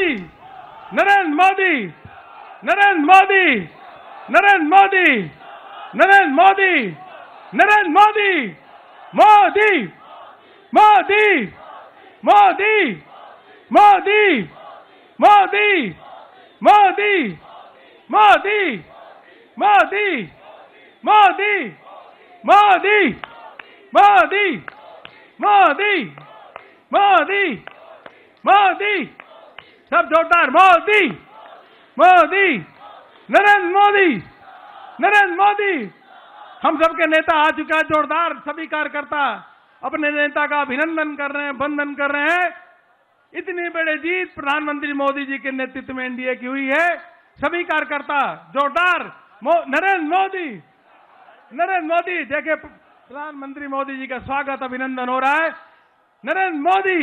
मोदी, नरेंद्र मोदी, नरेंद्र मोदी, नरेंद्र मोदी, नरेंद्र मोदी, नरेंद्र मोदी, मोदी, मोदी, मोदी, मोदी, मोदी, मोदी, मोदी, मोदी, मोदी, मोदी, मोदी, मोदी, मोदी, मोदी, सब जोरदार, मोदी, मोदी, नरेंद्र मोदी, नरेंद्र मोदी। हम सबके नेता आ चुका है, जोरदार सभी कार्यकर्ता अपने नेता का अभिनंदन कर रहे हैं, वंदन कर रहे हैं। इतनी बड़ी जीत प्रधानमंत्री मोदी जी के नेतृत्व में एनडीए की हुई है। सभी कार्यकर्ता जोरदार नरेंद्र मोदी, नरेंद्र मोदी। देखिए प्रधानमंत्री मोदी जी का स्वागत अभिनंदन हो रहा है। नरेंद्र मोदी,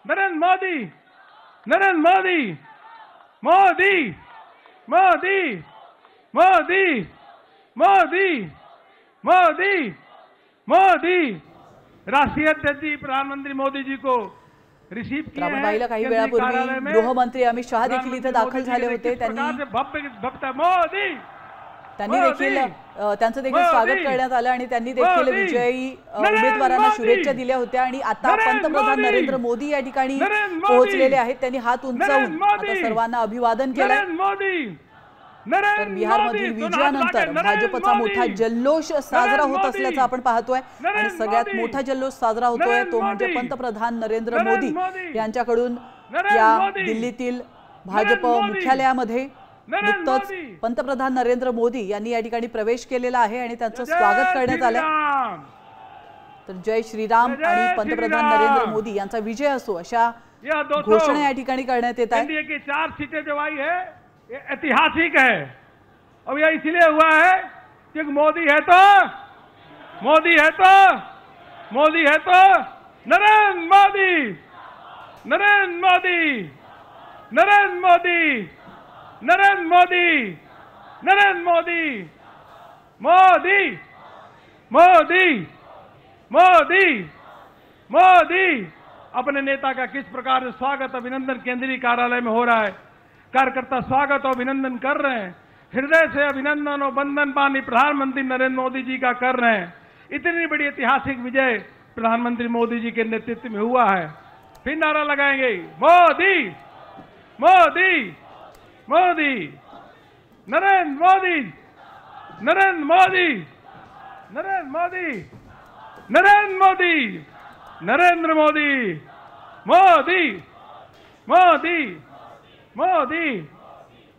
नरेंद्र मोदी, नरेंद्र मोदी, मोदी, मोदी, मोदी, मोदी, मोदी, मोदी। राष्ट्रीय अध्यक्ष जी प्रधानमंत्री मोदी जी को रिसीव किया है। पाहिलं काही वेळापूर्वी गृहमंत्री अमित शहा देखील इथे दाखल झाले होते। त्यांनी देखील त्यांचं देखील स्वागत करण्यात आलं आणि त्यांनी देखील विजयी उमेदवारांना शुभेच्छा दिल्या होत्या। आणि आता पंतप्रधान नरेंद्र मोदी या ठिकाणी पोहोचलेले आहेत। त्यांनी हात उंचावून आता सर्वांना अभिवादन केलं। तर बिहारमधील विजयानंतर भाजपचा मोठा जल्लोष साजरा होत असल्याचं आपण पाहतोय आणि सगळ्यात मोठा जल्लोष साजरा होतोय तो म्हणजे पंतप्रधान नरेंद्र मोदी यांच्याकडून या दिल्लीतील भाजप मुख्यालयामध्ये नुकतंच पंतप्रधान नरेंद्र मोदी यांनी या ठिकाणी प्रवेश केलेला आहे आणि त्यांचं स्वागत करण्यात आलं। तर जय श्रीराम आणि पंतप्रधान नरेंद्र मोदी यांचा विजय असो अशा घोषणा या ठिकाणी करण्यात येत आहे। की 4 सीटें जो आई है ये ऐतिहासिक है। अब यह इसलिए हुआ है कि मोदी है तो मोदी है तो मोदी है तो नरेंद्र मोदी, नरेंद्र मोदी, नरेंद्र मोदी, नरेंद्र मोदी, नरेंद्र मोदी, मोदी, मोदी, मोदी, मोदी। अपने नेता का किस प्रकार से स्वागत अभिनंदन केंद्रीय कार्यालय में हो रहा है। कार्यकर्ता स्वागत और अभिनंदन कर रहे हैं। हृदय से अभिनंदन और वंदन पानी प्रधानमंत्री नरेंद्र मोदी जी का कर रहे हैं। इतनी बड़ी ऐतिहासिक विजय प्रधानमंत्री मोदी जी के नेतृत्व में हुआ है। फिर नारा लगाएंगे मोदी, मोदी, मोदी, नरेंद्र मोदी, नरेंद्र मोदी, नरेंद्र मोदी, नरेंद्र मोदी, नरेंद्र मोदी, मोदी, मोदी, मोदी,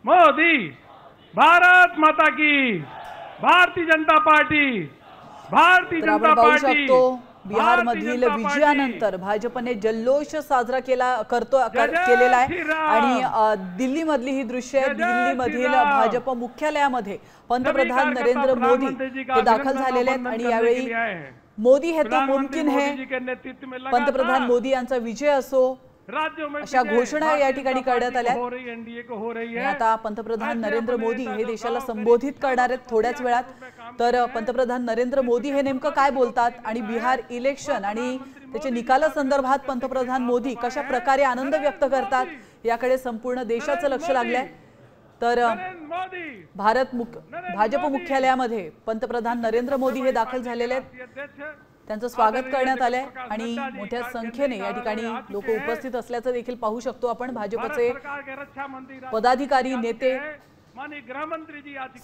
मोदी। भारत माता की, भारतीय जनता पार्टी, भारतीय जनता पार्टी। बिहार मधील विजयानंतर भाजपने जल्लोष साजरा केलेला आहे आणि दिल्ली मधली ही दृश्य दिल्ली मधील भाजप मुख्यालयामध्ये पंतप्रधान नरेंद्र मोदी हे दाखल झालेले आहेत आणि यावेळी मोदी है तो मुमकिन है, पंतप्रधान मोदी यांचा विजय असो अशा घोषणा या ठिकाणी करण्यात आल्या। आता पंतप्रधान नरेंद्र मोदी हे देशाला संबोधित करणार आहेत थोड्याच वेळात। तर पंतप्रधान नरेंद्र मोदी हे नेमकं काय बोलतात आणि बिहार इलेक्शन आणि त्याच्या निकालासंदर्भात पंतप्रधान मोदी कशा प्रकारे आनंद व्यक्त करतात याकडे संपूर्ण देशाचं लक्ष लागलंय। तर भाजप मुख्यालयामध्ये पंतप्रधान नरेंद्र मोदी हे दाखल झालेले आहेत। त्यांचं स्वागत करण्यात आलंय आणि मोठ्या संख्येने या ठिकाणी लोक उपस्थित असल्याचं देखील पाहू शकतो आपण। भाजपचे पदाधिकारी नेते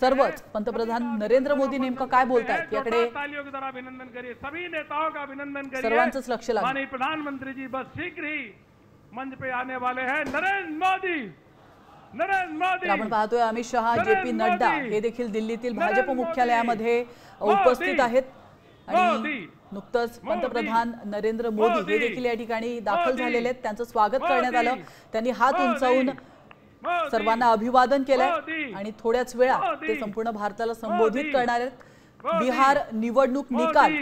सर्वच पंतप्रधान नरेंद्र मोदी नेमकं काय बोलतात याकडे सर्वांचंच लक्ष लागलं। प्रधानमंत्री जी बस शीघ्र ही मंच पे आने वाले हैं। नरेंद्र मोदी, नरेंद्र मोदी। आपण पाहतोय अमित शहा, जेपी नड्डा हे देखील दिल्लीतील भाजप मुख्यालयामध्ये उपस्थित आहेत आणि नुकतंच पंतप्रधान नरेंद्र मोदी हे देखील या ठिकाणी दाखल झालेले आहेत। त्यांचं स्वागत करण्यात आलं। त्यांनी हात उंचावून सर्वांना अभिवादन केलंय आणि थोड्याच वेळात ते संपूर्ण भारताला संबोधित करणार आहेत। बिहार निवडणूक निकाल